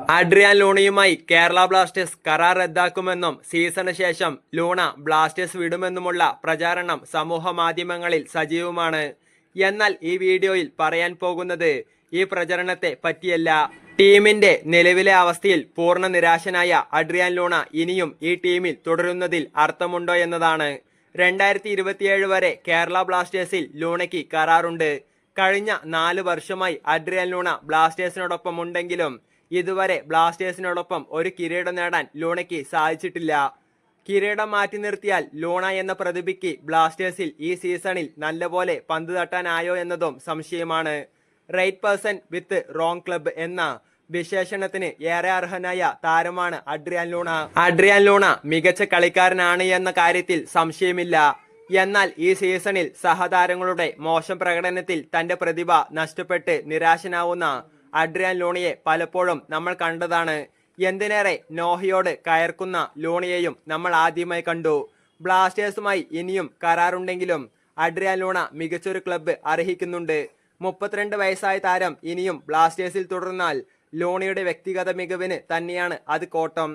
Adrian ലൂണയുമായി Kerala Blasters കരാർ റദ്ദാക്കുമെന്നും സീസണിന് ശേഷം Luna Blasters വിടുമെന്നുമുള്ള പ്രചാരണം സമൂഹ മാധ്യമങ്ങളിൽ സജീവമാണ്. എന്നാൽ ഈ വീഡിയോയിൽ പറയാൻ പോകുന്നത് ഈ പ്രചരണത്തെ പറ്റിയല്ല. ടീമിന്റെ നിലവിലെ അവസ്ഥയിൽ പൂർണ്ണ നിരാശനായ അഡ്രിയാൻ ലൂണ ഇനിയും ഈ ടീമിൽ തുടരുന്നതിൽ അർത്ഥമുണ്ടോ എന്നതാണ്. 2027 വരെ കേരള ബ്ലാസ്റ്റേഴ്സിൽ ലൂണയ്ക്ക് കരാറുണ്ട്. കഴിഞ്ഞ 4 വർഷമായി അഡ്രിയാൻ ലൂണ ബ്ലാസ്റ്റേഴ്സിനോടൊപ്പം ഉണ്ടെങ്കിലും ഇതുവരെ ബ്ലാസ്റ്റേഴ്സിനോടൊപ്പം ഒരു കിരീടം നേടാൻ ലൂണയ്ക്ക് സാധിച്ചിട്ടില്ല. കിരീടം മാറ്റി നിർത്തിയാൽ ലൂണ എന്ന പ്രതിഭയ്ക്ക് ബ്ലാസ്റ്റേഴ്സിൽ ഈ സീസണിൽ നല്ലപോലെ പന്ത് തട്ടാനായോ എന്നതും സംശയമാണ്. Right person with wrong club എന്ന വിശേഷണത്തിന് ഏറെ അർഹനായ താരമാണ് അഡ്രിയാൻ ലൂണ. അഡ്രിയാൻ ലൂണ മികച്ച കളിക്കാരനാണ് എന്ന കാര്യത്തിൽ സംശയമില്ല. എന്നാൽ ഈ സീസണിൽ സഹതാരങ്ങളുടെ മോശം പ്രകടനത്തിൽ തന്റെ പ്രതിഭ നഷ്ടപ്പെട്ട് നിരാശനാവുന്ന അഡ്രിയാൻ ലൂണയെ പലപ്പോഴും നമ്മൾ കണ്ടതാണ്. എന്തിനേറെ നോഹയോട് കയർക്കുന്ന ലൂണയെയും നമ്മൾ ആദ്യമായി കണ്ടു. ബ്ലാസ്റ്റേഴ്സുമായി ഇനിയും കരാറുണ്ടെങ്കിലും അഡ്രിയാൻ ലൂണ മികച്ചൊരു ക്ലബ്ബ് അർഹിക്കുന്നുണ്ട്. 32 വയസ്സായ താരം ഇനിയും ബ്ലാസ്റ്റേഴ്സിൽ തുടർന്നാൽ ലൂണയുടെ വ്യക്തിഗത മികവിന് തന്നെയാണ് അത് കോട്ടം.